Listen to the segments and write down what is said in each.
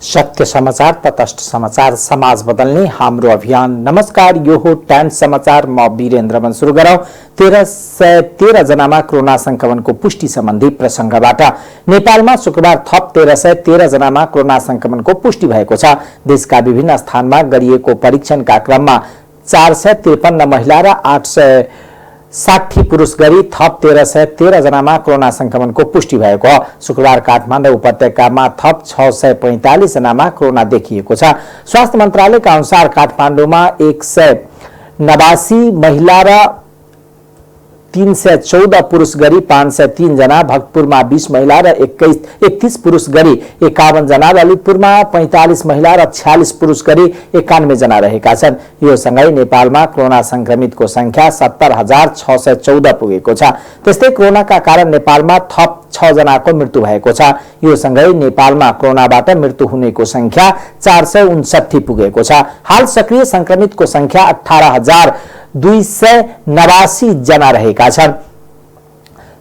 सत्य समाचार, तटस्थ समाचार, समाज बदल्ने हाम्रो अभियान। नमस्कार, यो हो टाइम्स समाचार। म वीरेन्द्र मन सुरु गरौं 1313 जनामा कोरोना संक्रमणको पुष्टि सम्बन्धी प्रसंगबाट। नेपालमा शुक्रबार थप 1313 जनामा कोरोना संक्रमणको पुष्टि भएको छ। देशका विभिन्न स्थानमा गरिएको परीक्षणका क्रममा 453 महिला र 860 पुरुष गरी थप 1313 जनामा कोरोना संक्रमणको पुष्टि भएको हो। शुक्रबार काठमाडौँ उपत्यकामा थप 645 जनामा कोरोना देखिएको छ। स्वास्थ्य मन्त्रालयका अनुसार काठमाडौँमा 189 महिला र 314 पुरुष गरी 503 जना, भक्तपुरमा 20 महिला र 31 पुरुष गरी 51 जना, ललितपुरमा 45 महिला र 46 पुरुष गरी 91 जना रहेका छन्। यो सँगै नेपालमा कोरोना संक्रमितको संख्या 70,614 पुगेको छ। त्यस्तै कोरोनाका कारण नेपालमा थप 6 जनाको मृत्यु भएको छ। यो सँगै नेपालमा कोरोनाबाट मृत्यु हुनेको संख्या 459 पुगेको छ। हाल सक्रिय संक्रमितको संख्या 18,289 जना रहेका छन्।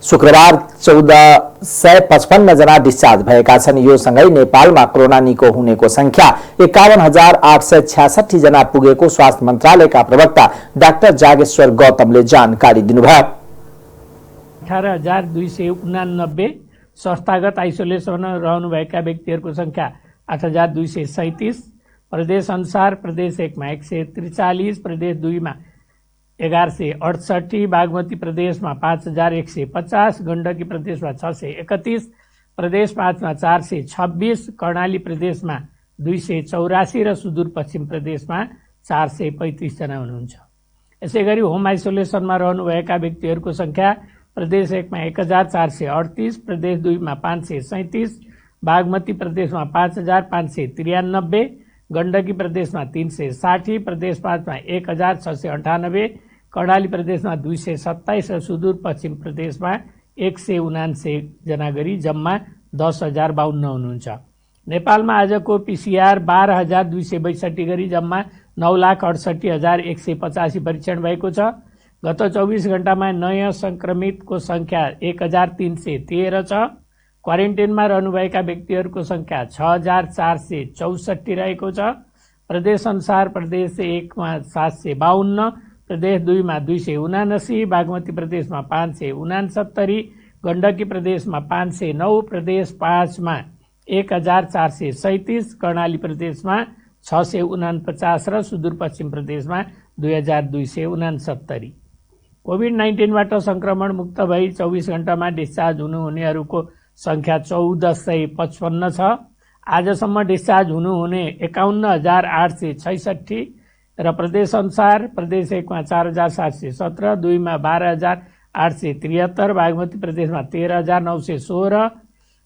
शुक्रबार 1455 जना डिस्चार्ज भएका छन्। यो सँगै नेपालमा कोरोना निको हुनेको संख्या 51,866 जना पुगेको स्वास्थ्य मन्त्रालयका प्रवक्ता डाक्टर जागेश्वर गौतमले जानकारी दिनुभयो। 18,289 संस्थागत आइसोलेसनमा रहनुभएका व्यक्तिहरूको संख्या 8,237, प्रदेश अनुसार प्रदेश 1 मा 143, प्रदेश 2 मा 1168, बागमती प्रदेशमा 5,150, गण्डकी प्रदेशमा 631, प्रदेश 5 मा 426, कर्णाली प्रदेशमा 284 र सुदूरपश्चिम प्रदेशमा 435 जना हुनुहुन्छ। यसैगरी होम आइसोलेसनमा रहनुभएका व्यक्तिहरूको संख्या प्रदेश 1 मा 1,438, प्रदेश 2 मा 537, बागमती प्रदेशमा 5,593, गण्डकी प्रदेशमा 360, प्रदेश 5 मा 1,698, कर्णाली प्रदेशमा 227 र सुदूरपश्चिम प्रदेशमा 179 जना गरी जम्मा 10,052 हुनुहुन्छ। नेपालमा आजको पीसीआर 12,262 गरी जम्मा 9,68,185 परीक्षण भएको छ। गत 24 घण्टामा नयाँ संक्रमितको संख्या 1,313 छ। क्वारेन्टाइनमा रहनुभएका व्यक्तिहरूको संख्या 6,464 रहेको छ। प्रदेश अनुसार प्रदेश 1 मा 752, प्रदेश 2 मा 279, बागमती प्रदेशमा 569, गण्डकी प्रदेशमा 509, प्रदेश 5 मा 1,437, कर्णाली प्रदेशमा 649 र सुदूरपश्चिम प्रदेशमा 2,269। कोभिड-19बाट संक्रमण मुक्त भई 24 घण्टामा डिस्चार्ज हुनुहुनेहरूको संख्या 1455 छ। आजसम्म डिस्चार्ज हुनुहुने 51,866 र प्रदेश अनुसार प्रदेश 1 मा 4,717, 2 मा 12,873, बागमती प्रदेशमा 13,916,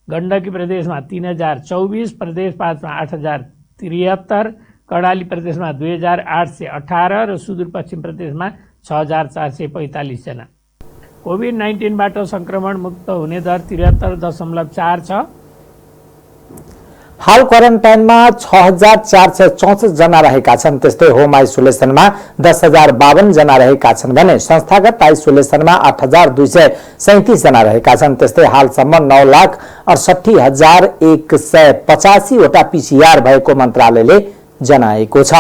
गण्डकी प्रदेशमा 3,024, प्रदेश 5 मा 8,073, कर्णाली प्रदेशमा 2,818 र सुदूरपश्चिम प्रदेशमा 6,445 जना। कोभिड-19बाट संक्रमण मुक्त हुने दर 73.4 छ। हाल क्वारेन्टाइनमा 6,464 जना रहेका छन्। त्यस्तै होम आइसोलेसनमा 10,052 जना रहेका छन् भने संस्थागत आइसोलेसनमा 8,237 जना रहेका छन्। त्यस्तै हालसम्म 9,68,185 वटा पीसीआर भएको मन्त्रालयले जनाएको छ।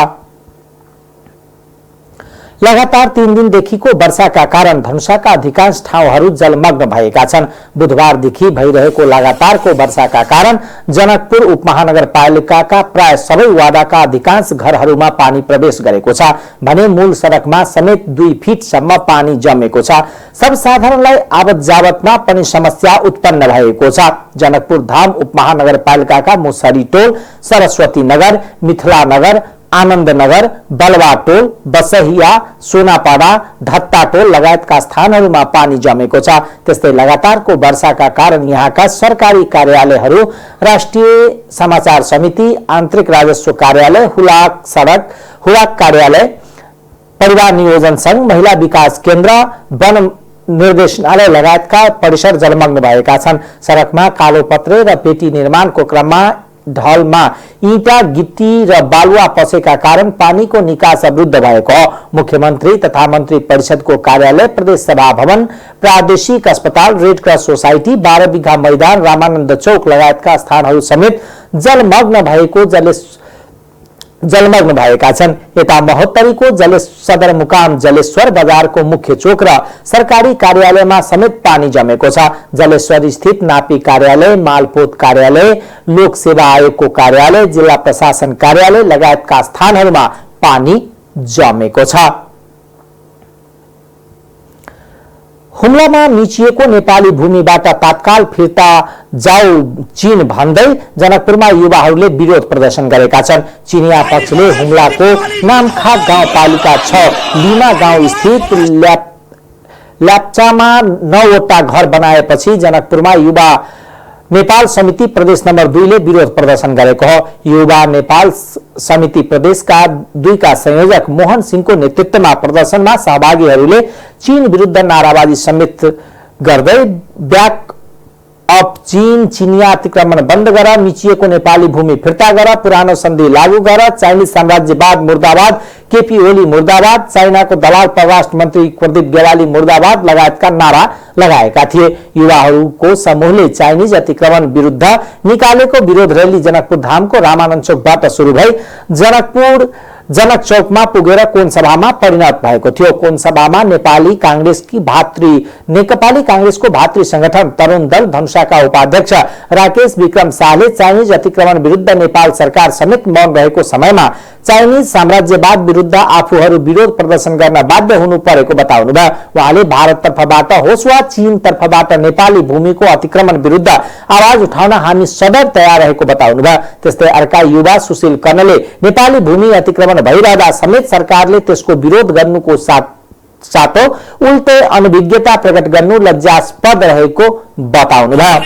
लगातार 3 दिनदेखिको वर्षाका कारण धनुषाका अधिकांश ठाउँहरू जलमग्न भएका छन्। बुधबारदेखि भइरहेको लगातारको वर्षाका कारण जनकपुर उपमहानगरपालिकाका प्राय सबै वाडाका अधिकांश घरहरूमा पानी प्रवेश गरेको छ भने मूल सडकमा समेत 2 फिटसम्म पानी जमेको छ। सर्वसाधारणलाई आवत जावतमा पनि समस्या उत्पन्न भएको छ। जनकपुर धाम उपमहानगरपालिकाका मुसरी टोल, सरस्वती नगर, मिथिला नगर, आनन्द नगर, बलवा टोल, बसहिया, सोनापाडा, धत्ता टोल लगायतका स्थानहरूमा पानी जमेको छ। त्यस्तै लगातारको वर्षाका कारण यहाँका सरकारी कार्यालयहरू, राष्ट्रिय समाचार समिति, आन्तरिक राजस्व कार्यालय, हुलाक सडक, हुलाक कार्यालय, परिवार नियोजन संघ, महिला विकास केन्द्र, वन निर्देशनालय लगायतका परिसर जलमग्न भएका छन्। सडकमा कालोपत्रे र पेटी निर्माणको क्रममा ढलमा ईटा, गिट्टी र बालुवा पसेका कारण पानीको निकास अवरुद्ध भएको हो। मुख्यमन्त्री तथा मन्त्री परिषदको कार्यालय, प्रदेश सभा भवन, प्रादेशिक अस्पताल, रेड क्रस सोसाइटी, 12 बिघा मैदान, रामानन्द चौक लगायतका स्थानहरू समेत जलमग्न भएका छन्। यता महोत्तरीको सदरमुकाम जलेश्वर बजारको मुख्य चोक र सरकारी कार्यालयमा समेत पानी जमेको छ। जलेश्वर स्थित नापी कार्यालय, मालपोत कार्यालय, लोक सेवा आयोगको कार्यालय, जिल्ला प्रशासन कार्यालय लगायतका स्थानहरूमा पानी जमेको छ। हुम्लामा मिचिएको नेपाली भूमिबाट तात्काल फिर्ता जाऊ चीन भन्दै जनकपुरमा युवाहरूले विरोध प्रदर्शन गरेका छन्। चीनिया पक्षले हुम्लाको नामखाक गाउँपालिका 6 लिमा गाउँ स्थित ल्याप्चामा 9 वटा घर बनाएपछि जनकपुरमा युवा नेपाल समिति प्रदेश नम्बर 2 ले विरोध प्रदर्शन गरेको हो। युवा नेपाल समिति प्रदेशका 2 का संयोजक मोहन सिंहको नेतृत्वमा प्रदर्शनमा सहभागीहरूले चीन विरुद्ध नाराबाजी समेत गर्दै ब्याक अप चीन, चिनिया अतिक्रमण बन्द गर, मिचिएको नेपाली भूमि फिर्ता गर, पुरानो सन्धि लागू गर, चाइनिज साम्राज्यवाद मुर्दाबाद, केपी ओली मुर्दाबाद, चाइनाको दलाल परराष्ट्र मन्त्री प्रदीप गेवाली मुर्दाबाद लगायतका नारा लगाएका थिए। युवाहरूको समूहले चाइनिज अतिक्रमण विरुद्ध निकालेको विरोध रैली जनकपुर धामको रामानन्द चौकबाट सुरु भई जनक चौकमा पुगेर कोन सभामा परिणत भएको थियो। कोन सभामा नेपाली कांग्रेसको भातृ संगठन तरुण दल धनुषाका उपाध्यक्ष राकेश विक्रम शाहले चाइनिज अतिक्रमण विरुद्ध नेपाल सरकार समेत मौन रहेको समयमा चाइनिज साम्राज्यवाद विरुद्ध आफूहरू विरोध प्रदर्शन गर्न बाध्य हुनु परेको बताउनुभयो। उहाँले भारत तर्फबाट होस् वा चीन तर्फबाट नेपाली भूमिको अतिक्रमण विरुद्ध आवाज उठाउन हामी सदैव तयार रहेको बताउनुभयो। त्यस्तै अर्का युवा सुशील कर्णले नेपाली भूमि अतिक्रमण भइरहँदा समेत सरकारले त्यसको विरोध गर्नुको साथो उल्टै अनभिज्ञता प्रकट गर्नु लज्जास्पद रहेको बताउनुभयो।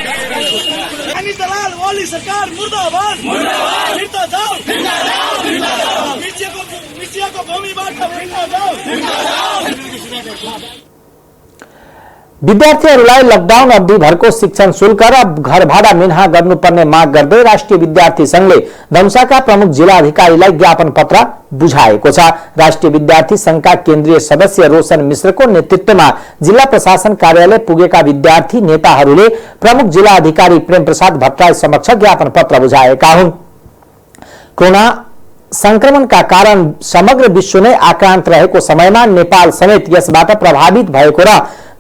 विद्यार्थीहरूलाई लकडाउन अवधिभरको शिक्षण शुल्क र घर भाडा मिन्हा गर्नुपर्ने माग गर्दै राष्ट्रिय विद्यार्थी संघले धनुषाका प्रमुख जिल्ला अधिकारीलाई ज्ञापन पत्र बुझाएको छ। राष्ट्रिय विद्यार्थी संघका केन्द्रीय सदस्य रोशन मिश्रको नेतृत्वमा जिल्ला प्रशासन कार्यालय पुगेका विद्यार्थी नेताहरूले प्रमुख जिल्ला अधिकारी प्रेम प्रसाद भट्टराई समक्ष ज्ञापन पत्र बुझाएका हुन्। कोरोना संक्रमणका कारण समग्र विश्व नै आक्रान्त रहेको समयमा नेपाल समेत यसबाट प्रभावित भएको र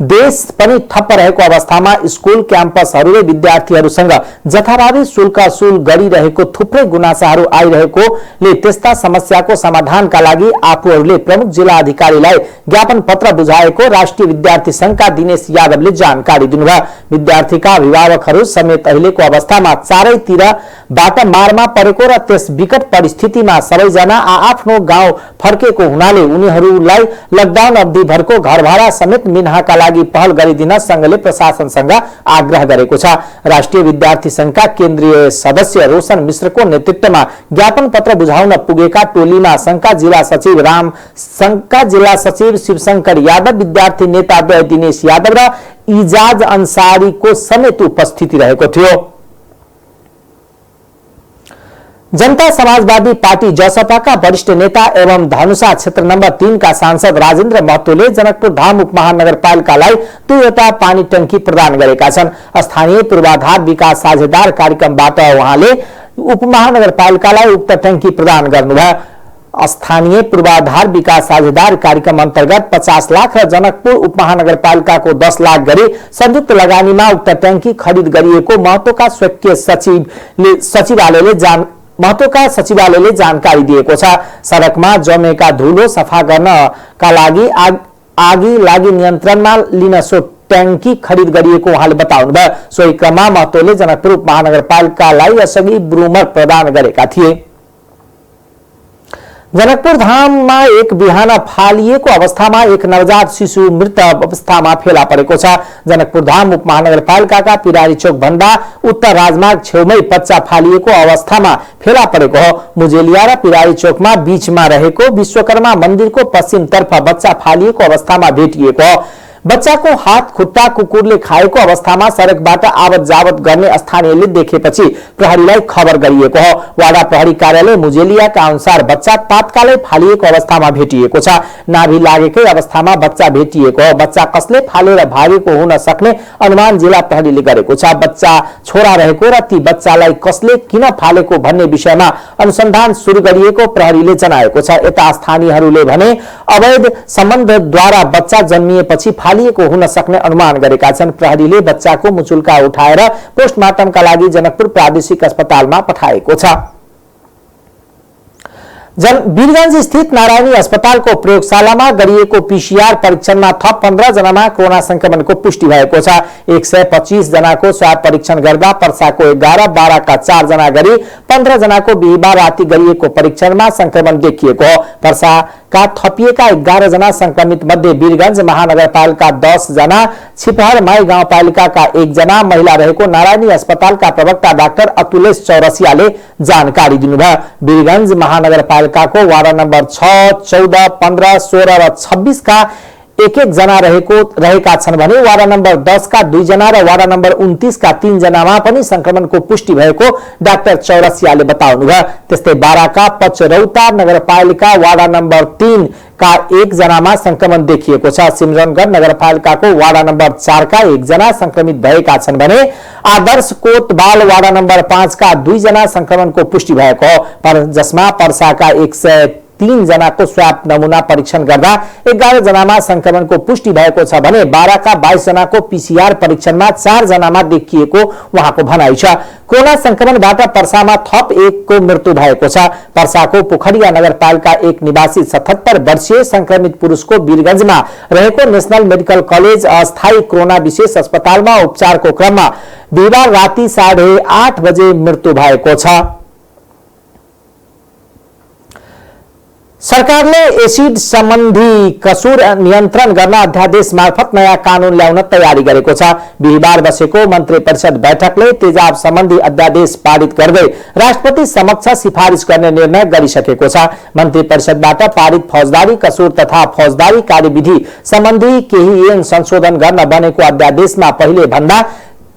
देश पनि ठप्प रहेको अवस्थामा स्कूल क्याम्पसहरूले विद्यार्थीहरूसँग जथाभावी शुल्क वसूल गरिरहेको थुप्रै गुनासाहरू आइरहेकोले त्यस्ता समस्याको समाधानका लागि आफूहरूले प्रमुख जिल्ला अधिकारीलाई ज्ञापन पत्र बुझाएको राष्ट्रिय विद्यार्थी संघका दिनेश यादवले जानकारी दिनुभयो। विद्यार्थीका अभिभावकहरू समेत अहिलेको अवस्थामा चारैतिरबाट मारमा परेको र त्यस विकट परिस्थितिमा सबैजना आफ्नो गाउँ फर्केको हुनाले उनीहरूलाई लकडाउन अवधिभरको घर भाडा समेत मिन्हाका लागि पहल गरिदिन संघले प्रशासनसँग आग्रह गरेको छ। राष्ट्रिय विद्यार्थी संघका केन्द्रीय सदस्य रोशन मिश्रको नेतृत्वमा ज्ञापन पत्र बुझाउन पुगेका टोलीमा संघका जिल्ला सचिव शिवशंकर यादव, विद्यार्थी नेता दिनेश यादव र इजाज अंसारीको समेत उपस्थिति रहेको थियो। जनता समाजवादी पार्टी जसपाका वरिष्ठ नेता एवं धनुषा क्षेत्र नम्बर 3 का सांसद राजेन्द्र महतोले जनकपुर धाम उपमहानगरपालिकालाई 2वटा पानी टंकी प्रदान गरेका छन्। स्थानीय पूर्वाधार विकास साझेदार कार्यक्रमबाट उहाँले उपमहानगरपालिकालाई उक्त टंकी प्रदान गर्नुभयो। स्थानीय पूर्वाधार विकास साझेदार कार्यक्रम अन्तर्गत 50 लाख र जनकपुर उपमहानगरपालिकाको 10 लाख गरी संयुक्त लगानीमा उक्त टंकी खरिद गरिएको महतोका सचिवालयले जानकारी दिएको छ। सडकमा जमेका धुलो सफा गर्नका लागि आगी लागि नियन्त्रणमा लिन सो ट्याङ्की खरिद गरिएको उहाँले बताउनुभयो। सोही क्रममा महतोले जनकपुर उपमहानगरपालिकालाई यसअघि ब्रुमर प्रदान गरेका थिए। जनकपुर धाममा एक बिहान फालिएको अवस्थामा एक नवजात शिशु मृत अवस्थामा फेला परेको छ। जनकपुर धाम उपमहानगरपालिकाका पिरारी चोक भन्दा उत्तर राजमार्ग छेउमै बच्चा फालिएको अवस्थामा फेला परेको हो। मुजेलिया र पिरारी चोकमा बीचमा रहेको विश्वकर्मा मन्दिरको पश्चिमतर्फ बच्चा फालिएको अवस्थामा भेटिएको हो। बच्चाको हात खुट्टा कुकुरले खाएको अवस्थामा सडकबाट आवत जावत गर्ने स्थानीयले देखेपछि प्रहरीलाई खबर गरिएको हो। वाडा प्रहरी कार्यालय मुजेलियाका अनुसार बच्चा तात्कालै फालिएको अवस्थामा भेटिएको छ। नाभि लागेकै अवस्थामा बच्चा भेटिएको हो। बच्चा कसले फालेर भागेको हुन सक्ने अनुमान जिल्ला प्रहरीले गरेको छ। बच्चा छोरा रहेको र ती बच्चालाई कसले किन फालेको भन्ने विषयमा अनुसन्धान सुरु गरिएको प्रहरीले जनाएको छ। यता स्थानीयहरूले भने अवैध सम्बन्धद्वारा बच्चा जन्मिएपछि फालिएको हुन सक्ने अनुमान गरेका छन्। प्रहरीले बच्चाको मुचुल्का उठाएर पोस्टमार्टमका लागि जनकपुर प्रादेशिक अस्पतालमा पठाएको छ। वीरगंज स्थित नारायणी अस्पतालको प्रयोगशालामा गरिएको पीसीआर परीक्षणमा थप 15 जनामा कोरोना संक्रमणको पुष्टि भएको छ। 125 जनाको स्वाब परीक्षण गर्दा पर्साको 11, बाराका 4 जना गरी 15 जनाको बिहिबार राति गरिएको परीक्षणमा संक्रमण देखिएको हो। पर्साका थपिएका 11 जना संक्रमित मध्ये वीरगंज महानगरपालिका 10 जना, छिपहर माई गाउँपालिकाका 1 जना महिला रहेको नारायणी अस्पतालका प्रवक्ता डाक्टर अतुलेश चौरसियाले जानकारी दिनुभयो। वीरगंज महानगरपालिका को वार्ड नंबर 6, 14, 15, 16 र 26 का एक जना रहेका छन् भने वार्ड नंबर 10 का 2 जना र वार्ड नंबर 29 का 3 जनामा पनि संक्रमणको पुष्टि भएको डाक्टर चौरसियाले बताउनुभयो। त्यस्तै बाराका पचरौता नगरपालिका वार्ड नंबर 3 का 1 जनामा संक्रमण देखिएको छ। सिमरनगढ नगरपालिकाको वार्ड नंबर 4 का 1 जना संक्रमित भएका छन् भने आदर्श कोतवाल वार्ड नंबर 5 का 2 जना संक्रमणको पुष्टि भएको हो। पर जसमा पर्साका 103 जनाको स्वाब नमूना परीक्षण गर्दा 11 जनामा संक्रमणको पुष्टि भएको छ भने बाराका 22 जनाको पीसीआर परीक्षणमा 4 जनामा देखिएको उहाँको भनाइ छ। कोरोना संक्रमणबाट पर्सामा थप 1 को मृत्यु भएको छ। पर्साको पोखरिया नगरपालिका 1 निवासी 77 वर्षीय संक्रमित पुरुषको वीरगंजमा रहेको नेशनल मेडिकल कलेज अस्थायी कोरोना विशेष अस्पतालमा उपचारको क्रममा बिहिबार राति 8:30 बजे मृत्यु भएको छ। सरकारले एसिड सम्बन्धी कसुर नियन्त्रण गर्न अध्यादेश मार्फत नयाँ कानून ल्याउन तयारी गरेको छ। बिहिबार बसेको मन्त्री परिषद बैठकले तेजाब सम्बन्धी अध्यादेश पारित गर्दै राष्ट्रपति समक्ष सिफारिस गर्ने निर्णय गरिसकेको छ। मन्त्री परिषदबाट पारित फौजदारी कसुर तथा फौजदारी कार्यविधि सम्बन्धी केही ऐन संशोधन गर्न बनेको अध्यादेशमा पहिले भन्दा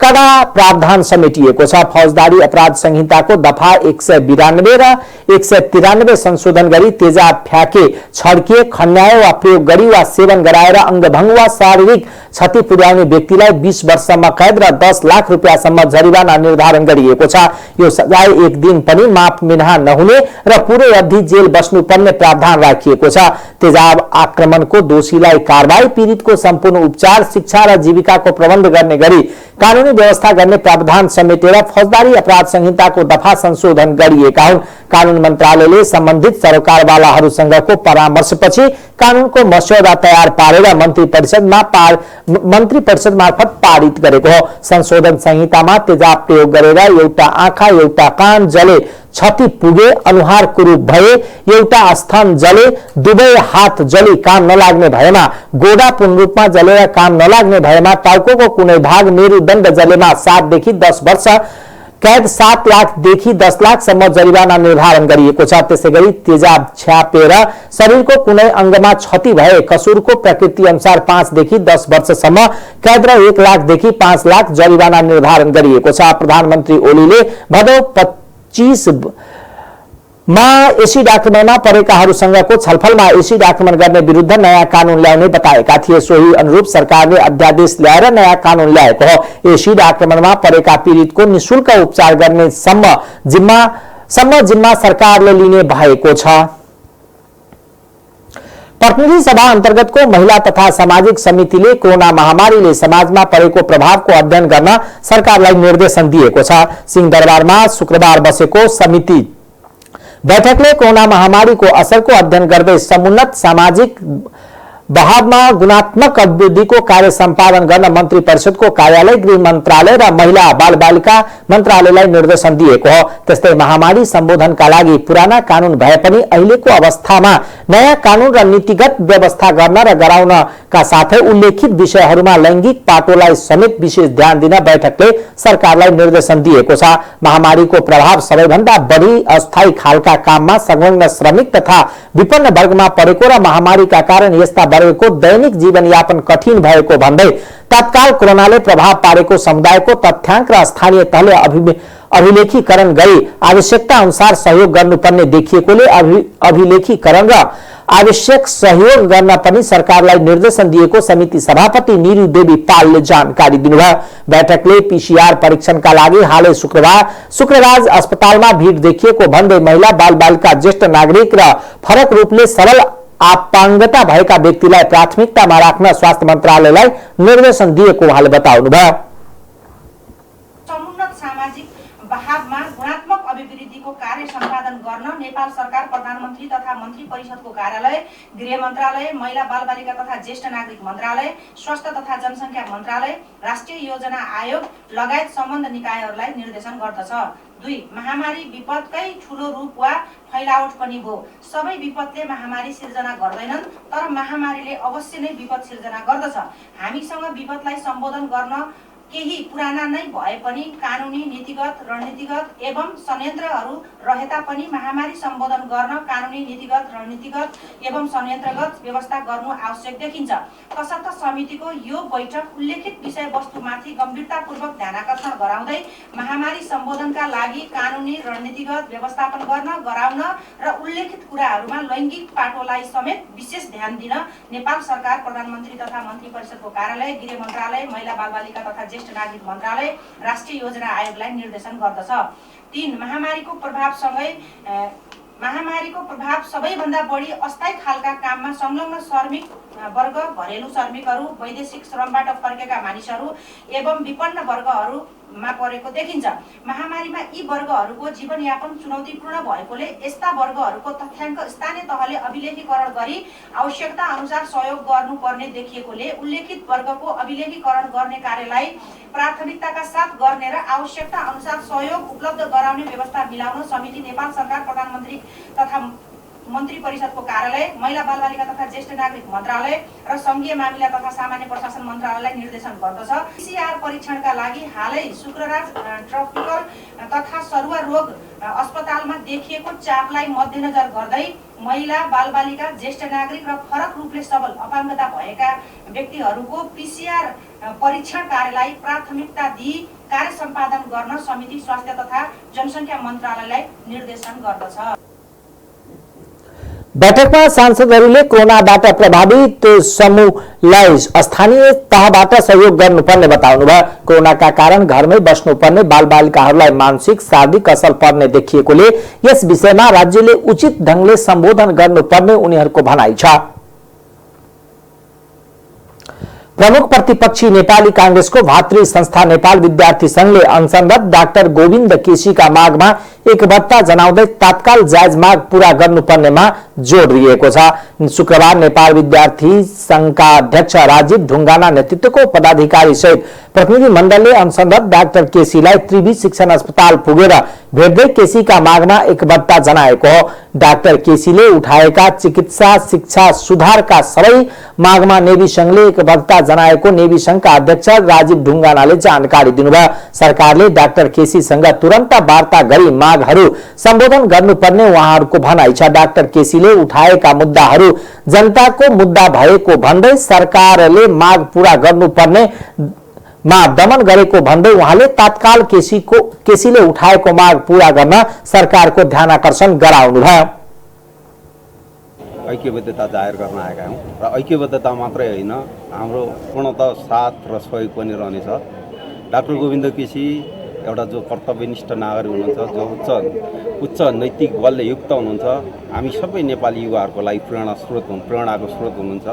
कड़ा प्रावधान समेटिएको छ। फौजदारी अपराध संहिताको दफा 192 र 193 संशोधन गरी तेजाब फ्याके, छड्किए, खन्याए वा प्रयोग गरी वा सेवन गराएर अंगभंग वा शारीरिक क्षति पुर्याउने व्यक्तिलाई 20 वर्षसम्म कैद र 10 लाख रुपियाँसम्म जरिवाना निर्धारण गरिएको छ। यो सजाय 1 दिन पनि माफ मिन्हा नहुने र पूरै अवधि जेल बस्नुपर्ने प्रावधान राखिएको छ। तेजाब आक्रमणको दोषीलाई कारबाही, पीडितको सम्पूर्ण उपचार, शिक्षा र जीविकाको प्रबन्ध गर्ने गरी कानूनी व्यवस्था गर्ने प्रावधान समेटेर फौजदारी अपराध संहिताको दफा संशोधन गरिएका हुन्। कानून मन्त्रालयले सम्बन्धित सरकारवालाहरूसँगको परामर्शपछि कानूनको मस्यौदा तयार पारेर मन्त्री परिषद मार्फत पारित गरेको हो। संशोधन संहितामा तेजाब प्रयोग गरेर एउटा आँखा, एउटा कान जले, क्षति पुगे, अनुहार कुरूप भए, एउटा स्तन जले, दुवै हात जली काम नलाग्ने भएमा, गोडा पूर्ण रूपमा जलेर काम नलाग्ने भएमा, टाउको कुनै भाग मेरुदण्ड जलेमा 7 देखि 10 वर्ष कैद, 7 लाखदेखि 10 लाखसम्म जरिवाना निर्धारण गरिएको छ। त्यसैगरी तेजाब छ्यापेर शरीरको कुनै अंगमा क्षति भए कसुरको प्रकृति अनुसार 5 देखि 10 वर्षसम्म कैद र 1 लाखदेखि 5 लाख जरिवाना निर्धारण गरिएको छ। प्रधानमन्त्री ओलीले भदौ 25 मा एसिड आक्रमणमा परेकाहरूसँगको छलफलमा एसिड आक्रमण गर्ने विरुद्ध नयाँ कानून ल्याउने बताएका थिए। सोही अनुरूप सरकारले अध्यादेश ल्याएर नयाँ कानून ल्याएको हो। एसिड आक्रमणमा परेका पीडितको निशुल्क उपचार गर्ने सम्म जिम्मा सरकारले लिने भएको छ। प्रतिनिधि सभा अन्तर्गतको महिला तथा सामाजिक समितिले कोरोना महामारीले समाजमा परेको प्रभावको अध्ययन गर्न सरकारलाई निर्देशन दिएको छ। सिंहदरबारमा शुक्रबार बसेको समिति बैठकले कोरोना महामारीको असरको अध्ययन गर्दै समुन्नत सामाजिक बहावमा गुणात्मक अभिवृद्धिको कार्य सम्पादन गर्न मन्त्री परिषदको कार्यालय, गृह मन्त्रालय र महिला बाल बालिका मन्त्रालयलाई निर्देशन दिएको हो। त्यस्तै महामारी सम्बोधनका लागि पुराना कानून भए पनि अहिलेको अवस्थामा नयाँ कानून र नीतिगत व्यवस्था गर्न र गराउनका साथै उल्लेखित विषयहरूमा लैंगिक पाटोलाई समेत विशेष ध्यान दिन बैठकले सरकारलाई निर्देशन दिएको छ। महामारीको प्रभाव सबैभन्दा बढी अस्थायी खालका काममा संलग्न श्रमिक तथा विपन्न वर्गमा परेको र महामारीका कारण यस्ता वर्गको दैनिक जीवनयापन कठिन भएको भन्दै तत्काल कोरोनाले प्रभाव पारेको समुदायको तथ्याङ्क र स्थानीय तहले अभिलेखीकरण गरी आवश्यकता अनुसार सहयोग गर्नुपर्ने देखिएकोले अभिलेखीकरण र आवश्यक सहयोग गर्न पनि सरकारलाई निर्देशन दिएको समिति सभापति निरु देवी पालले जानकारी दिनुभयो। बैठकले पीसीआर परीक्षणका लागि हालै शुक्रबार अस्पतालमा भिड देखिएको भन्दै महिला बालबालिका ज्येष्ठ नागरिक र फरक रूपले सरल अपाङ्गता भएका व्यक्तिलाई प्राथमिकतामा राख्न स्वास्थ्य मन्त्रालयलाई निर्देशन दिएको उहाँले बताउनुभयो। बहावमा गुणात्मक अभिवृद्धिको कार्य सम्पादन गर्न नेपाल सरकार प्रधानमन्त्री तथा मन्त्री परिषदको कार्यालय, गृह मन्त्रालय, महिला बालबालिका तथा ज्येष्ठ नागरिक मन्त्रालय, स्वास्थ्य तथा जनसङ्ख्या मन्त्रालय, राष्ट्रिय योजना आयोग लगायत सम्बद्ध निकायहरूलाई निर्देशन गर्दछ। 2. महामारी विपदकै ठूलो रूप वा फैलावट पनि हो। सबै विपदले महामारी सिर्जना गर्दैनन्, तर महामारीले अवश्य नै विपद सिर्जना गर्दछ। हामीसँग विपदलाई सम्बोधन गर्न केही पुराना नै भए पनि कानुनी, नीतिगत, रणनीतिगत एवं संयन्त्रहरू रहेता पनि महामारी सम्बोधन गर्न कानुनी, नीतिगत, रणनीतिगत एवं संयन्त्रगत व्यवस्था गर्नु आवश्यक देखिन्छ। तसर्थ समितिको यो बैठक उल्लेखित विषयवस्तुमाथि गम्भीरतापूर्वक ध्यानाकर्षण गराउँदै महामारी सम्बोधनका लागि कानुनी, रणनीतिगत व्यवस्थापन गर्न, गराउन र उल्लेखित कुराहरूमा लैंगिक पाटोलाई समेत विशेष ध्यान दिन नेपाल सरकार प्रधानमन्त्री तथा मन्त्री परिषदको कार्यालय, गृह मन्त्रालय, महिला बालबालिका तथा ज्येष्ठ नागरिक मन्त्रालय, राष्ट्रिय योजना आयोगलाई निर्देशन गर्दछ। 3. महामारीको प्रभाव सबैभन्दा बढी अस्थायी खालका काममा संलग्न श्रमिक वर्ग, घरेलु श्रमिकहरू, वैदेशिक श्रमबाट फर्केका मानिसहरू एवं विपन्न वर्गहरूमा परेको देखिन्छ। महामारीमा यी वर्गहरूको जीवनयापन चुनौतीपूर्ण भएकोले यस्ता वर्गहरूको तथ्याङ्क स्थानीय तहले अभिलेखीकरण गरी आवश्यकता अनुसार सहयोग गर्नुपर्ने देखिएकोले उल्लेखित वर्गको अभिलेखीकरण गर्ने कार्यलाई प्राथमिकताका साथ गर्ने र आवश्यकता अनुसार सहयोग उपलब्ध गराउने व्यवस्था मिलाउन समिति नेपाल सरकार प्रधानमन्त्री तथा मन्त्री परिषदको कार्यालय, महिला बालबालिका तथा ज्येष्ठ नागरिक मन्त्रालय र संघीय मामिला तथा सामान्य प्रशासन मन्त्रालयलाई निर्देशन गर्दछ। पीसीआर परीक्षणका लागि हालै शुक्रराज ट्रपिकल तथा सरुवा रोग अस्पतालमा देखिएको चापलाई मध्यनजर गर्दै महिला बालबालिका ज्येष्ठ नागरिक र फरक रूपले सबल अपाङ्गता भएका व्यक्तिहरूको पीसीआर परीक्षण कार्यलाई प्राथमिकता दिई कार्य सम्पादन गर्न समिति स्वास्थ्य तथा जनसङ्ख्या मन्त्रालयलाई निर्देशन गर्दछ। बैठकमा सांसदहरूले कोरोनाबाट प्रभावित समूहलाई स्थानीय तहबाट सहयोग गर्नुपर्ने बताउनुभयो। कोरोनाका कारण घरमै बस्नुपर्ने बालबालिकाहरूलाई मानसिक शारीरिक असर पर्ने देखिएकोले यस विषयमा राज्यले उचित ढंगले सम्बोधन गर्नुपर्ने उनीहरूको भनाइ छ। प्रमुख प्रतिपक्षी नेपाली कांग्रेसको भातृ संस्था नेपाल विद्यार्थी संघले अनसनरत डाक्टर गोविन्द केसीका मागमा एकबद्धता जनाउँदै तत्काल जायज माग पूरा गर्नुपर्नेमा जोड दिएको छ। शुक्रबार नेपाल विद्यार्थी संघका अध्यक्ष राजीव ढुङ्गाना नेतृत्वको पदाधिकारी सहित प्रतिनिधि मण्डलले अनसनरत डाक्टर केसीलाई त्रिवी शिक्षण अस्पताल पुगेर भेट्दै केसीका मागमा एकबद्धता जनाएको हो। डाक्टर केसीले उठाएका चिकित्सा शिक्षा सुधारका सबै मागमा नेवी संघले एकबद्धता जनाएको नेवी संघका अध्यक्ष राजीव ढुङ्गानाले जानकारी दिनुभयो। सरकारले डाक्टर केसीसँग तुरन्त वार्ता गरी मागहरू सम्बोधन गर्नुपर्ने उहाँहरूको भनाइ छ। डाक्टर केसीले उठाएका मुद्दाहरू जनताको मुद्दा भएको भन्दै सरकारले माग पूरा गर्नुपर्ने मा दमन गरेको भन्दै उहाँले तत्काल केसीले उठाएको माग पूरा गर्न सरकारको ध्यानाकर्षण गराउनुभयो। ऐक्यबद्धता जाहेर गर्न आएका हौं र ऐक्यबद्धता मात्रै होइन, हाम्रो पूर्णतः साथ र सहयोग पनि रहनेछ। डाक्टर गोविन्द केसी एउटा जो कर्तव्यनिष्ठ नागरिक हुनुहुन्छ, जो उच्च नैतिक बलले युक्त हुनुहुन्छ, हामी सबै नेपाली युवाहरूको लागि प्रेरणाको स्रोत हुनुहुन्छ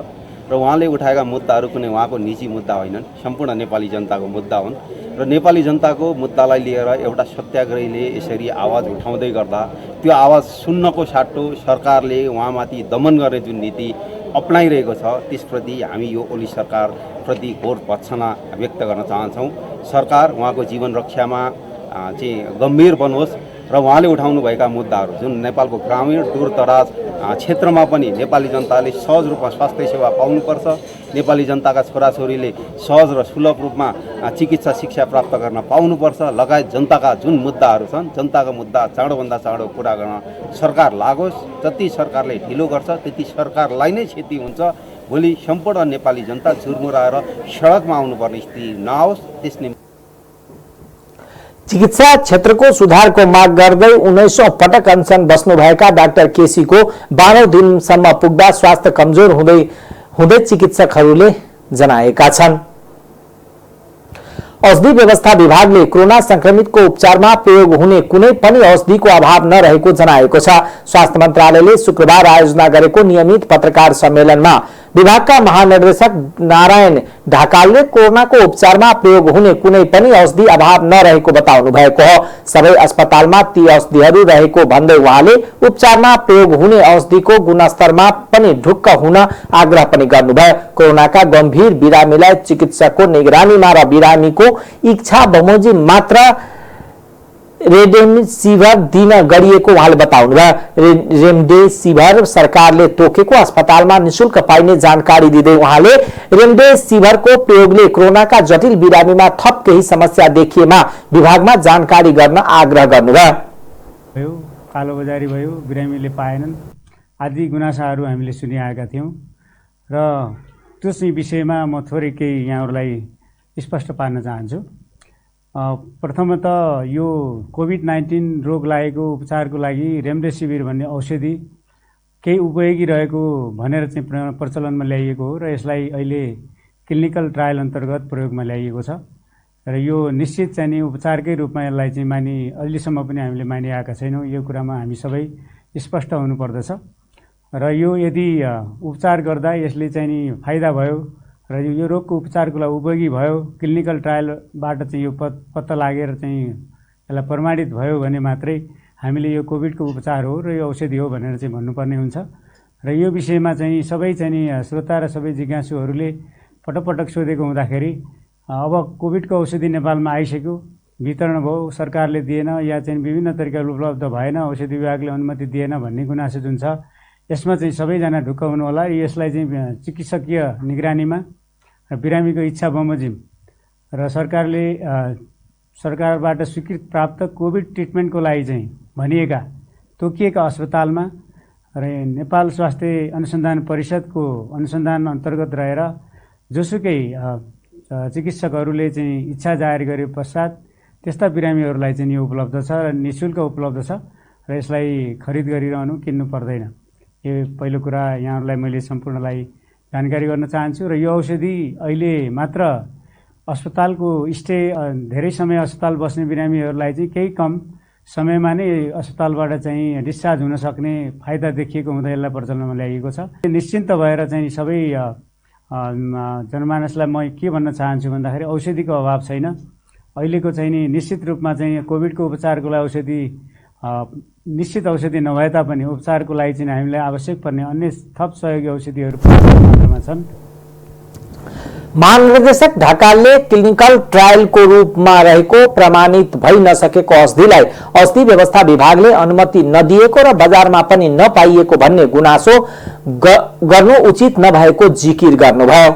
र उहाँले उठाएका मुद्दाहरू कुनै उहाँको निजी मुद्दा होइनन्, सम्पूर्ण नेपाली जनताको मुद्दा हुन् र नेपाली जनताको मुद्दालाई लिएर एउटा सत्याग्रहीले यसरी आवाज उठाउँदै गर्दा त्यो आवाज सुन्नको साटो सरकारले उहाँमाथि दमन गर्ने जुन नीति अपनाइरहेको छ त्यसप्रति हामी यो ओली सरकारप्रति घोर भर्त्सना व्यक्त गर्न चाहन्छौँ। सरकार उहाँको जीवन रक्षामा चाहिँ गम्भीर बनोस् र उहाँले उठाउनुभएका मुद्दाहरू जुन नेपालको ग्रामीण दूरदराज क्षेत्रमा पनि नेपाली जनताले सहज रूपमा स्वास्थ्य सेवा पाउनुपर्छ, नेपाली जनताका छोराछोरीले सहज र सुलभ रूपमा चिकित्सा शिक्षा प्राप्त गर्न पाउनुपर्छ लगायत जनताका जुन मुद्दाहरू छन्, जनताका मुद्दा चाँडोभन्दा चाँडो पुरा गर्न सरकार लागोस्। जति सरकारले ढिलो गर्छ त्यति सरकारलाई नै क्षति हुन्छ। भोलि सम्पूर्ण नेपाली जनता झुरमुराएर सडकमा आउनुपर्ने स्थिति नआओस्। त्यसले चिकित्सा क्षेत्रको सुधारको माग गर्दै 19औं पटक अनसन बस्नुभएका डाक्टर केसीको 12औं दिनसम्म पुग्दा स्वास्थ्य कमजोर हुँदै चिकित्सकहरूले जनाएका छन्। औषधि व्यवस्था विभागले कोरोना संक्रमितको उपचारमा प्रयोग हुने कुनै पनि औषधिको अभाव नरहेको जनाएको छ। स्वास्थ्य मन्त्रालयले शुक्रबार आयोजना गरेको नियमित पत्रकार सम्मेलनमा विभागका महानिर्देशक नारायण ढकालले कोरोनाको उपचारमा प्रयोग हुने कुनै पनि औषधि अभाव नरहेको बताउनु भएको हो। सबै अस्पतालमा ती औषधिहरू रहेको भन्दै उहाँले उपचारमा प्रयोग हुने औषधिको गुणस्तरमा पनि ढुक्क हुन आग्रह पनि गर्नुभयो। कोरोनाका गम्भीर बिरामीलाई चिकित्सकको निगरानीमा र बिरामीको इच्छा बमोजिम मात्र रेमडेसिभिर दिन गरिएको उहाँले बताउनुभयो। रेमडेसिभिर सरकारले तोकेको अस्पतालमा निशुल्क पाइने जानकारी दिँदै उहाँले रेमडेसिभिरको प्रयोगले कोरोनाका जटिल बिरामीमा थप केही समस्या देखिएमा विभागमा जानकारी गर्न आग्रह गर्नुभयो। कालोबजारी भयो, बिरामीले पाएनन् आदि गुनासाहरू हामीले सुनिआएका थियौँ र त्यो चाहिँ विषयमा म थोरै केही यहाँहरूलाई स्पष्ट पार्न चाहन्छु। प्रथमतः यो कोभिड-19 रोग लागेको उपचारको लागि रेमडेसिभिर भन्ने औषधि केही उपयोगी रहेको भनेर चाहिँ प्रचलनमा ल्याइएको हो र यसलाई अहिले क्लिनिकल ट्रायल अन्तर्गत प्रयोगमा ल्याइएको छ र यो निश्चित चाहिँ उपचारकै रूपमा यसलाई चाहिँ अहिलेसम्म पनि हामीले मानिआएका छैनौँ। यो कुरामा हामी सबै स्पष्ट हुनुपर्दछ र यो यदि उपचार गर्दा यसले चाहिँ फाइदा भयो र यो रोगको उपचारको लागि उपयोगी भयो, क्लिनिकल ट्रायलबाट चाहिँ यो पत्ता लागेर चाहिँ यसलाई प्रमाणित भयो भने मात्रै हामीले यो कोभिडको उपचार हो र यो औषधि हो भनेर चाहिँ भन्नुपर्ने हुन्छ। र यो विषयमा चाहिँ सबै चाहिँ श्रोता र सबै जिज्ञासुहरूले पटक पटक सोधेको हुँदाखेरि अब कोभिडको औषधि नेपालमा आइसक्यो, वितरण भयो, सरकारले दिएन या चाहिँ विभिन्न तरिकाले उपलब्ध भएन, औषधि विभागले अनुमति दिएन भन्ने गुनासो जुन छ यसमा चाहिँ सबैजना ढुक्क हुनु होला। यसलाई चाहिँ चिकित्सकीय निगरानीमा र बिरामीको इच्छा बमोजिम र सरकारबाट स्वीकृत प्राप्त कोभिड ट्रिटमेन्टको लागि चाहिँ भनिएका तोकिएका अस्पतालमा र नेपाल स्वास्थ्य अनुसन्धान परिषदको अनुसन्धान अन्तर्गत रहेर जोसुकै चिकित्सकहरूले चाहिँ इच्छा जाहेर गरे पश्चात त्यस्ता बिरामीहरूलाई चाहिँ यो उपलब्ध छ र निःशुल्क उपलब्ध छ र यसलाई खरिद गरिरहनु, किन्नु पर्दैन। यो पहिलो कुरा यहाँहरूलाई मैले सम्पूर्णलाई जानकारी गर्न चाहन्छु। र यो औषधि अहिले मात्र अस्पतालको धेरै समय अस्पताल बस्ने बिरामीहरूलाई चाहिँ केही कम समयमा नै अस्पतालबाट चाहिँ डिस्चार्ज हुन सक्ने फाइदा देखिएको हुँदा यसलाई प्रचलनमा ल्याइएको छ। निश्चिन्त भएर चाहिँ सबै जनमानसलाई म के भन्न चाहन्छु भन्दाखेरि औषधिको अभाव छैन। अहिलेको चाहिँ नि निश्चित रूपमा चाहिँ कोभिडको उपचारको लागि औषधि निश्चित औषधि नभए तापनि उपचारको लागि चाहिँ हामीलाई आवश्यक पर्ने अन्य थप सहयोगी औषधिहरू मात्रामा छन्। महानिर्देशक ढकालले क्लिनिकल ट्रायलको रूपमा रहेको प्रमाणित भइ नसकेको औषधिलाई औषधि व्यवस्था विभागले अनुमति नदिएको र बजारमा पनि नपाइएको भन्ने गुनासो गर्नु उचित नभएको जिकिर गर्नुभयो।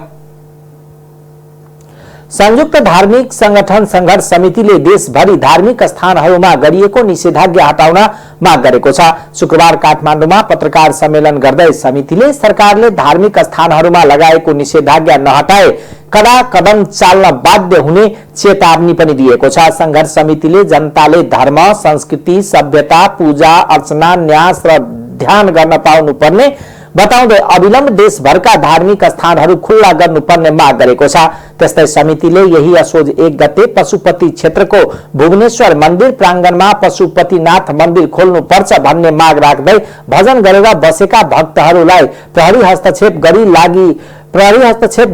संयुक्त धार्मिक संगठन संघर्ष समितिले देशभरि धार्मिक स्थानहरूमा गरिएको निषेधाज्ञा हटाउन माग गरेको छ। शुक्रबार काठमाडौँमा पत्रकार सम्मेलन गर्दै समितिले सरकारले धार्मिक स्थानहरूमा लगाएको निषेधाज्ञा नहटाए कडा कदम चाल्न बाध्य हुने चेतावनी पनि दिएको छ। संघर्ष समितिले जनताले धर्म, संस्कृति, सभ्यता, पूजा अर्चना, न्यास र ध्यान गर्न पाउनुपर्ने बताउँदै अविलम्ब देशभरका धार्मिक स्थानहरू खुल्ला गर्नुपर्ने माग गरेको छ। त्यस्तै समितिले यही असोज 1 गते पशुपति क्षेत्रको भुवनेश्वर मन्दिर प्राङ्गणमा पशुपतिनाथ मन्दिर खोल्नुपर्छ भन्ने माग राख्दै भजन गरेर बसेका भक्तहरूलाई प्रहरी हस्तक्षेप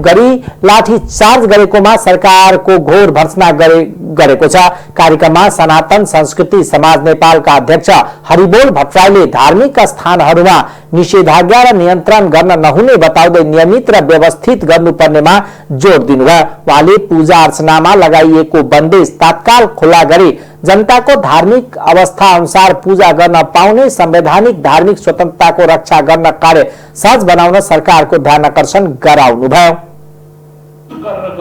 गरी लाठी चार्ज गरेकोमा सरकारको घोर भर्त्सना गरेको छ। कार्यक्रममा सनातन संस्कृति समाज नेपालका अध्यक्ष हरिबोल भट्टराईले धार्मिक स्थानहरूमा निषेधाज्ञा र नियन्त्रण गर्न नहुने बताउँदै नियमित र व्यवस्थित गर्नुपर्नेमा जोड दिनुभयो। उहाँले पूजा अर्चनामा लगाइएको बन्देज तत्काल खुला गरी जनताको धार्मिक अवस्था अनुसार पूजा गर्न पाउने संवैधानिक धार्मिक स्वतन्त्रताको रक्षा गर्न कार्य सहज बनाउन सरकारको ध्यान आकर्षण गराउनुभयो।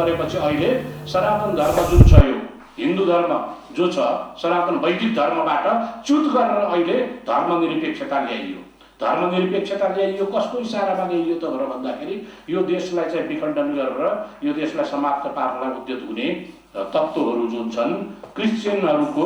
गरेपछि अहिले सनातन धर्म जुन छ यो हिन्दू धर्म जो छ सनातन वैदिक धर्मबाट च्युत गरेर अहिले धर्मनिरपेक्षता ल्याइयो। धर्मनिरपेक्षता ल्याइयो कसको इसारामा ल्याइयो त भन्दाखेरि यो देशलाई चाहिँ विखण्डन गरेर यो देशलाई समाप्त पार्नलाई उद्यत हुने तत्त्वहरू जुन छन् क्रिश्चियनहरूको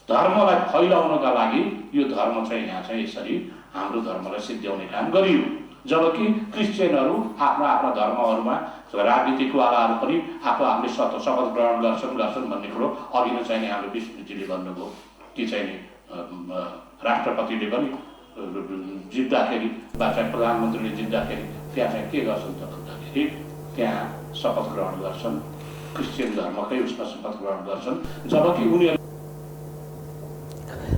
धर्मलाई फैलाउनका लागि यो धर्म चाहिँ यहाँ चाहिँ यसरी हाम्रो धर्मलाई सिद्ध्याउने काम गरियो। जबकि क्रिश्चियनहरू आफ्ना आफ्ना धर्महरूमा राजनीतिको आधार पनि आफू आफूले शपथ ग्रहण गर्छन् भन्ने कुरो अघि नै चाहिँ हाम्रो विष्णुजीले भन्नुभयो कि चाहिँ राष्ट्रपतिले पनि जित्दाखेरि वा चाहिँ प्रधानमन्त्रीले जित्दाखेरि त्यहाँ चाहिँ के गर्छन् त भन्दाखेरि त्यहाँ शपथ ग्रहण गर्छन्, क्रिश्चियन धर्मकै उसमा शपथ ग्रहण गर्छन्। जबकि उनीहरू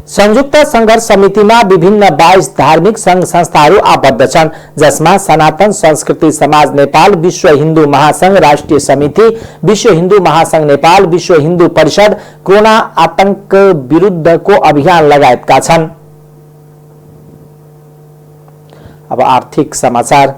संयुक्त संघर्ष समितिमा विभिन्न 22 धार्मिक संघ संस्थाहरू आबद्ध छन्, जसमा सनातन संस्कृति समाज नेपाल, विश्व हिन्दू महासंघ राष्ट्रिय समिति, विश्व हिन्दू महासंघ नेपाल, विश्व हिन्दू परिषद, कोरोना आतंक विरुद्धको अभियान लगायतका छन्। अब आर्थिक समाचार।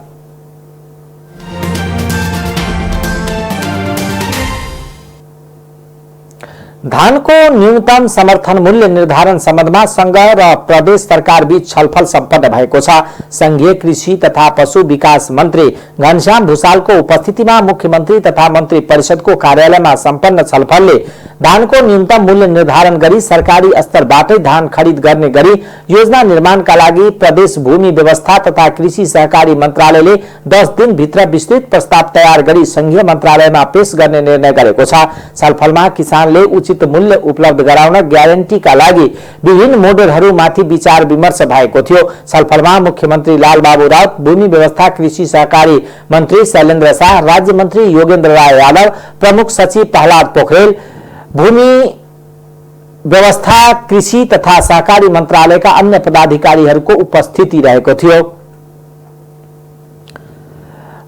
धानको न्यूनतम समर्थन मूल्य निर्धारण सम्बन्धमा संघ र प्रदेश सरकार बीच छलफल सम्पन्न भएको छ। संघीय कृषि तथा पशु विकास मन्त्री घनश्याम भूषालको उपस्थितिमा मुख्यमन्त्री तथा मन्त्री परिषदको कार्यालयमा सम्पन्न छलफलले धानको न्यूनतम मूल्य निर्धारण गरी सरकारी स्तरबाटै धान खरिद गर्ने गरी योजना निर्माणका लागि प्रदेश भूमि व्यवस्था तथा कृषि सहकारी मन्त्रालयले 10 दिनभित्र विस्तृत प्रस्ताव तयार गरी संघीय मन्त्रालयमा पेश गर्ने निर्णय गरेको छ। छलफलमा किसानले उचित मूल्य उपलब्ध गराउन ग्यारेन्टीका लागि विभिन्न मोडेलहरूमाथि विचार विमर्श भएको थियो। छलफलमा मुख्यमन्त्री लालबाबु राउत, भूमि व्यवस्था कृषि सहकारी मन्त्री शैलेन्द्र शाह, राज्य मन्त्री योगेन्द्र राय यादव, प्रमुख सचिव प्रहलाद पोखरेल, भूमि व्यवस्था कृषि तथा सहकारी मन्त्रालयका अन्य पदाधिकारीहरूको उपस्थिति रहेको थियो।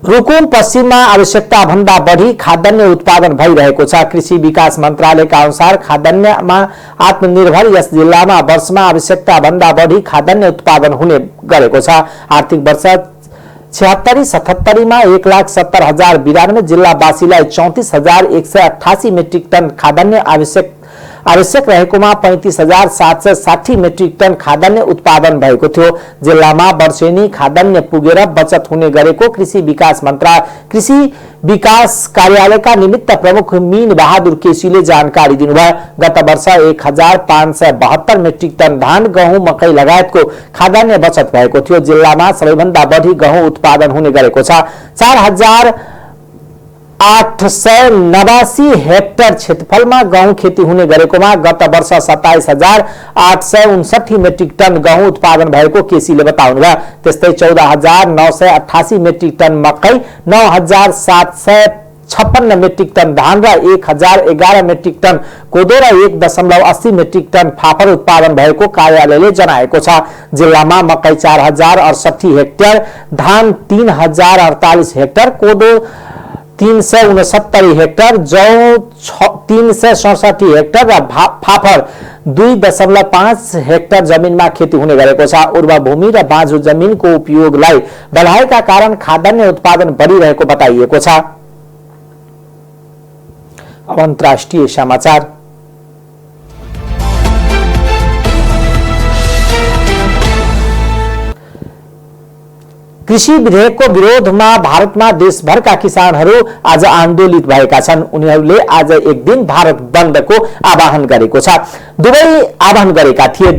रुकुम पश्चिममा आवश्यकता भन्दा बढी खाद्यान्न उत्पादन भइरहेको छ। कृषि विकास मन्त्रालयका अनुसार खाद्यान्नमा आत्मनिर्भर यस जिल्लामा वर्षमा आवश्यकता भन्दा बढी खाद्यान्न उत्पादन हुने गरेको छ। आर्थिक वर्ष 76-77 में 1,70,092 जिल्लावासीलाई 34,188 मेट्रिक टन खाद्यान्न आवश्यक रहेकोमा 35,760 मेट्रिक टन खाद्यान्न उत्पादन भएको थियो। जिल्लामा वर्षेनी खाद्यान्न पुगेर बचत हुने गरेको कृषि विकास कार्यालयका निमित्त प्रमुख मीन बहादुर केसीले जानकारी दिनुभयो। गत वर्ष 1,572 मेट्रिक टन धान, गहुँ, मकै लगायतको खाद्यान्न बचत भएको थियो। जिल्लामा सबैभन्दा बढी गहुँ उत्पादन हुने गरेको छ। 4,889 हेक्टर क्षेत्रफलमा गहुँ खेती हुने गरेकोमा गत वर्ष 27,859 मेट्रिक टन गहुँ उत्पादन भएको केसीले बताउनुभयो। त्यस्तै 14,988 मेट्रिक टन मकै, 9,756 मेट्रिक टन धान र 1,011 मेट्रिक टन कोदो र 1.80 मेट्रिक टन फापर उत्पादन भएको कार्यालयले जनाएको छ। जिल्लामा मकै 4,068 हेक्टर, धान 3,048 हेक्टर, कोदो 369 हेक्टर, जौ 367 हेक्टर र फाफर 2.5 हेक्टर जमिनमा खेती हुने गरेको छ। उर्वर भूमि र बाँझो जमिनको उपयोगलाई बढाएका कारण खाद्यान्न उत्पादन बढिरहेको बताइएको छ। अब अन्तर्राष्ट्रिय समाचार। कृषि विधेयकको विरोधमा भारतमा देशभरका किसानहरू आज आन्दोलित भएका छन्। उनीहरूले आज एक दिन भारत बन्दको आह्वान गरेको छ। दुवै आह्वान गरेका थिए।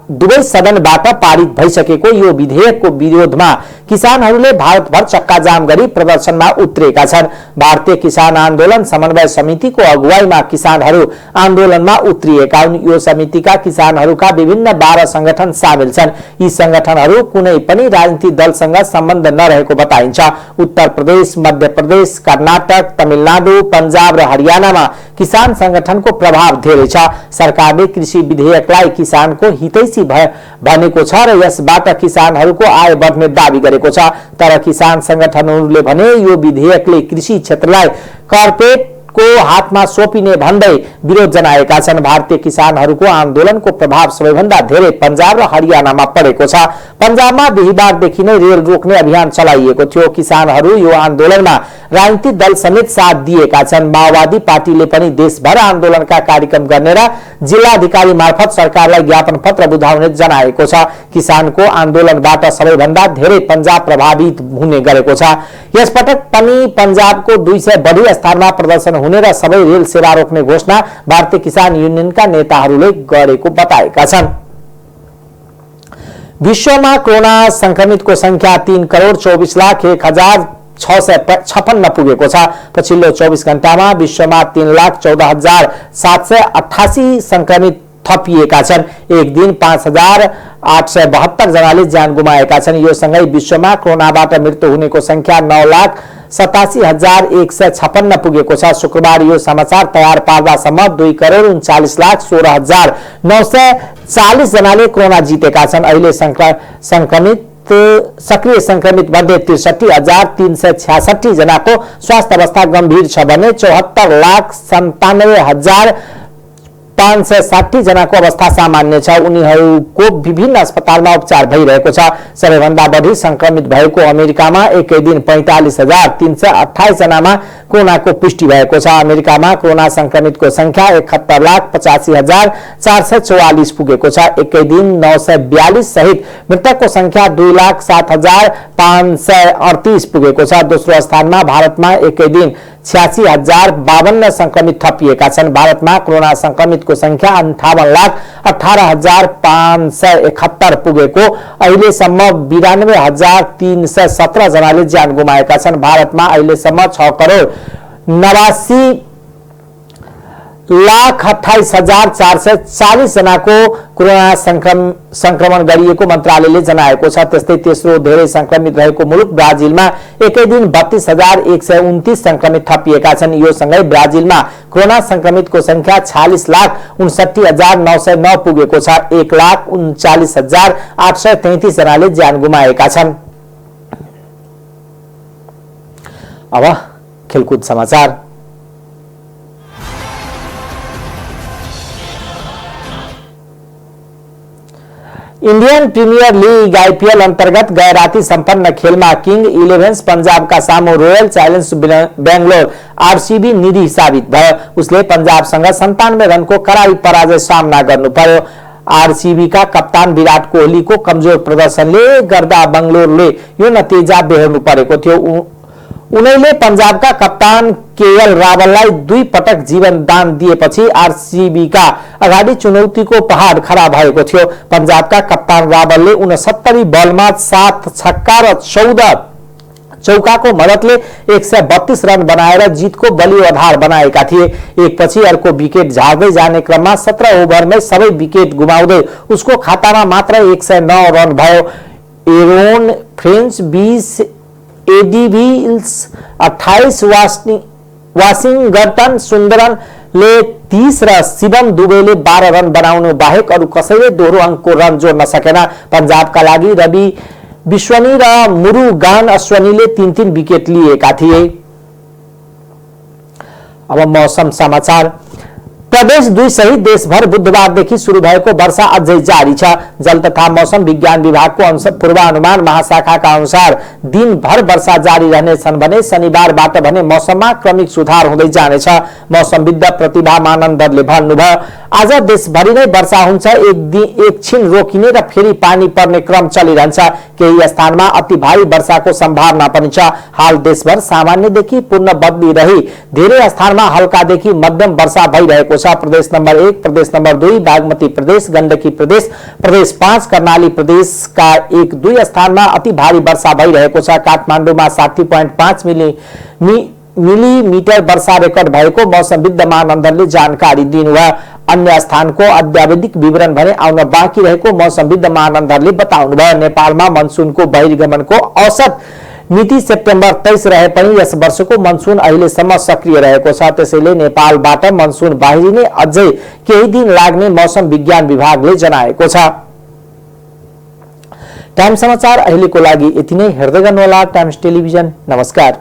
दुवै सदनबाट पारित भइसकेको यो विधेयकको विरोधमा किसानहरूले भारतभर चक्काजाम गरी प्रदर्शनमा उत्रेका छन्। भारतीय किसान आन्दोलन समन्वय समितिको अगुवाईमा किसानहरू आन्दोलनमा उत्रिएका हुन्। यो समितिका किसानहरूका विभिन्न 12 संगठन सामेल छन्। यी संगठनहरू कुनै पनि राजनीतिक दलसँग सम्बन्ध नरहेको बताइन्छ। उत्तर प्रदेश, मध्य प्रदेश, कर्नाटक, तमिलनाडु, पञ्जाब र हरियाणामा किसान संगठनको प्रभाव धेरै छ। सरकारले कृषि विधेयकलाई किसानको हितैषी भनेको छ र यसबाट किसानहरूको आय बढ्ने दाबी गरेको छ। तर किसान संगठनहरूले भने यो विधेयकले कृषि क्षेत्रलाई कार्पोरेट को हातमा सोपिने भन्दै विरोध जनाएका छन्। भारतीय किसानहरूको आन्दोलनको प्रभाव सबैभन्दा धेरै पंजाब र हरियानामा परेको छ। पंजाबमा बिहीबारदेखि नै रेल रोक्ने अभियान चलाइएको थियो। किसानहरू यो आन्दोलनमा राजनीतिक दल समेत साथ दिएका छन्। माओवादी पार्टीले पनि देशभर आन्दोलनका कार्यक्रम गर्ने र जिल्लाधिकारी मार्फत सरकारलाई ज्ञापन पत्र बुझाउने जनाएको छ। किसानको आन्दोलनबाट सबैभन्दा धेरै पंजाब प्रभावित हुने गरेको छ। यसपटक पनि पंजाबको 200 बढी स्थानमा प्रदर्शन हुने र सबै रेल सेवा रोक्ने घोषणा भारतीय किसान युनियनका नेताहरूले गरेको बताएका छन्। विश्वमा कोरोना संक्रमितको संख्या 3,24,01,656 पुगेको छ। पछिल्लो 24 घण्टामा विश्वमा 3,14,788 संक्रमित थपिएका छन्। एक दिन 5,872 जनाले ज्यान गुमाएका छन्। यो सँगै विश्वमा कोरोनाबाट मृत्यु हुनेको संख्या 9,87,156 पुगेको छ। शुक्रबार यो समाचार तयार पार्दासम्म 2,16,16,940 जनाले कोरोना जितेका छन्। अहिले सक्रिय संक्रमित मध्ये 63,366 जनाको स्वास्थ्य अवस्था गंभीर छ भने 74,97,560 जनाको अवस्था सामान्य छ। उनीहरूको विभिन्न अस्पतालमा उपचार भइरहेको छ। सबैभन्दा बढी संक्रमित भएको अमेरिकामा एकै दिन 45,328 जनामा कोरोनाको पुष्टि भएको छ। अमेरिकामा कोरोना संक्रमितको संख्या 71,85,444 पुगेको छ। एकै दिन 942 सहित मृतकको संख्या 2,07,538 पुगेको छ। दोस्रो स्थानमा भारतमा एकै दिन 86,052 संक्रमित थपिएका छन्। भारतमा कोरोना संक्रमितको संख्या 58,18,571 पुगेको। अहिलेसम्म 92,317 जनाले ज्यान गुमाएका छन्। भारतमा अहिलेसम्म 6,89,28,440 जनाको कोरोना संक्रमण गरिएको मन्त्रालयले जनाएको छ। त्यस्तै तेस्रो धेरै संक्रमित रहेको मुलुक ब्राजिलमा एकै दिन 32,129 संक्रमित थपिएका छन्। यो सँगै ब्राजिलमा कोरोना संक्रमितको संख्या 46,59,909 पुगेको छ। 1,39,833 जनाले ज्यान गुमाएका छन्। अब खेलकुद समाचार। इंडियन प्रीमियर लीग आईपीएल अंतर्गत गए राति संपन्न खेलमा किंग इलेभेन्स पंजाबका सामु रोयल च्यालेन्ज बेंगलोर आरसीबी निधि साबित भयो। उसले पंजाबसँग 97 रनको करारी पराजय सामना गर्नु पर्यो। आरसीबी का कप्तान विराट कोहली को कमजोर प्रदर्शनले गर्दा बंगलोरले यो नतिजा बेहोर्नु परेको थियो। उनैले पंजाबका कप्तान केएल रावललाई 2 पटक जीवन दान दिएपछि आरसीबी का अगाडि चुनौतीको पहाड खडा भएको थियो। पंजाबका कप्तान रावलले 69 बलमा 7 छक्का र 14 चौकाको मद्दतले 132 रन बनाएर जितको बलियो आधार बनाएका थिए। एकपछि अर्को विकेट झार्दै जाने क्रममा 17 ओभरमै सबै विकेट गुमाउँदै उसको खातामा मात्र 109 रन भयो। Aaron French 20, Eddie Wills 28, Washington सुन्दरनले 30 र शिवम दुबेले 12 रन बनाउनु बाहेक अरु कसैले दोहोरो अंकको रन जोड्न सकेन। पंजाबका लागि रवि विश्वनी र मुरुगान अश्वनीले 3-3 विकेट लिएका थिए। अब मौसम समाचार। प्रदेश 2 सहित देशभर बुधबारदेखि सुरु भएको वर्षा अझै जारी छ। जल तथा मौसम विज्ञान विभागको पूर्वानुमान महाशाखाका अनुसार दिनभर वर्षा जारी रहनेछन् भने शनिबारबाट भने मौसममा क्रमिक सुधार हुँदै जानेछ। मौसमविद प्रतिभा मानन्दरले भन्नुभयो, आज देशभरि नै वर्षा हुन्छ। एकछिन रोकिने र फेरि पानी पर्ने क्रम चलिरहन्छ। केही स्थानमा अति भारी वर्षाको सम्भावना पनि छ। हाल देशभर सामान्यदेखि पूर्ण बदली रही धेरै स्थानमा हल्कादेखि मध्यम वर्षा भइरहेको छ। प्रदेश नम्बर 1, प्रदेश नम्बर 2 बागमती प्रदेश, गण्डकी प्रदेश, प्रदेश 5 कर्णाली प्रदेशका 1-2 स्थानमा अति भारी वर्षा भइरहेको छ। काठमाडौँमा 60.5 मिलिमिटर वर्षा रेकर्ड भएको मौसमविद मानन्दरले जानकारी दिनुभयो। अन्य स्थानको अद्यावधिक विवरण भने आउन बाँकी रहेको मौसमविद मानन्दरले बताउनुभयो। नेपालमा मनसुनको बहिर्गमनको औसत मिति सेप्टेम्बर 23 रहे पनि यस वर्षको मनसुन अहिलेसम्म सक्रिय रहेको छ। त्यसैले नेपालबाट मनसुन बाहिरिने अझै केही दिन लाग्ने मौसम विज्ञान विभागले जनाएको छ। टाइम समाचार अहिलेको लागि यति नै। हेर्दै गर्नुहोला टाइम्स टेलिभिजन। नमस्कार।